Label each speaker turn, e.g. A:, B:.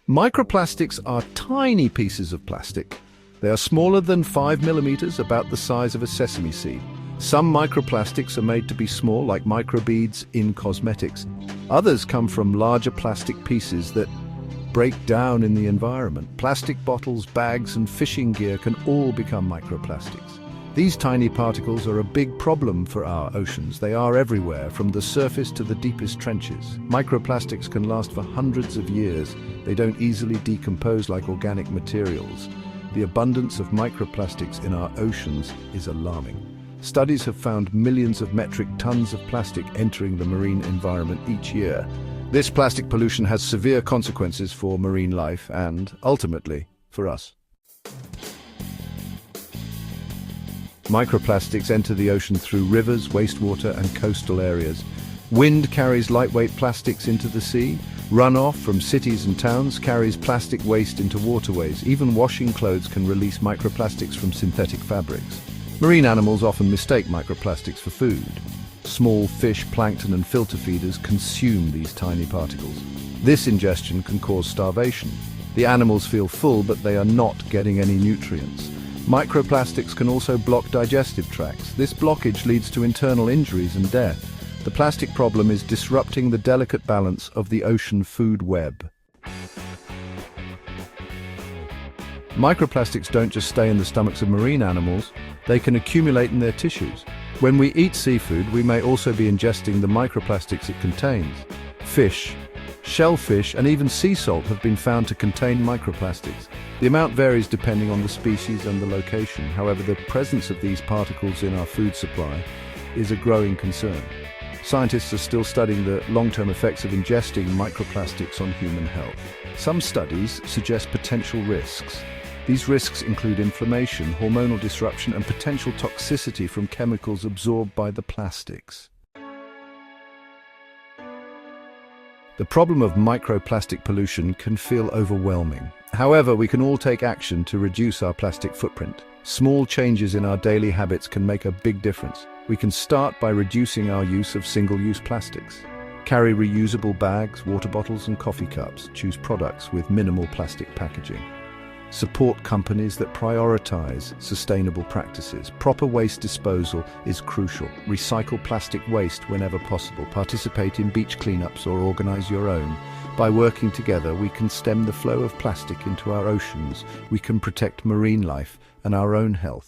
A: Microplastics are tiny pieces of plastic. They are smaller than 5 millimeters, about the size of a sesame seed. Some microplastics are made to be small, like microbeads in cosmetics. Others come from larger plastic pieces that break down in the environment. Plastic bottles, bags, and fishing gear can all become microplastics. These tiny particles are a big problem for our oceans. They are everywhere, from the surface to the deepest trenches. Microplastics can last for hundreds of years. They don't easily decompose like organic materials. The abundance of microplastics in our oceans is alarming. Studies have found millions of metric tons of plastic entering the marine environment each year. This plastic pollution has severe consequences for marine life and, ultimately, for us. Microplastics enter the ocean through rivers, wastewater, and coastal areas. Wind carries lightweight plastics into the sea. Runoff from cities and towns carries plastic waste into waterways. Even washing clothes can release microplastics from synthetic fabrics. Marine animals often mistake microplastics for food. Small fish, plankton, and filter feeders consume these tiny particles. This ingestion can cause starvation. The animals feel full, but they are not getting any nutrients. Microplastics can also block digestive tracts. This blockage leads to internal injuries and death. The plastic problem is disrupting the delicate balance of the ocean food web. Microplastics don't just stay in the stomachs of marine animals, they can accumulate in their tissues. When we eat seafood, we may also be ingesting the microplastics it contains. Fish, shellfish, and even sea salt have been found to contain microplastics. The amount varies depending on the species and the location. However, the presence of these particles in our food supply is a growing concern. Scientists are still studying the long-term effects of ingesting microplastics on human health. Some studies suggest potential risks. These risks include inflammation, hormonal disruption, and potential toxicity from chemicals absorbed by the plastics. The problem of microplastic pollution can feel overwhelming. However, we can all take action to reduce our plastic footprint. Small changes in our daily habits can make a big difference. We can start by reducing our use of single-use plastics. Carry reusable bags, water bottles, and coffee cups. Choose products with minimal plastic packaging. Support companies that prioritize sustainable practices. Proper waste disposal is crucial. Recycle plastic waste whenever possible. Participate in beach cleanups or organize your own. By working together, we can stem the flow of plastic into our oceans. We can protect marine life and our own health.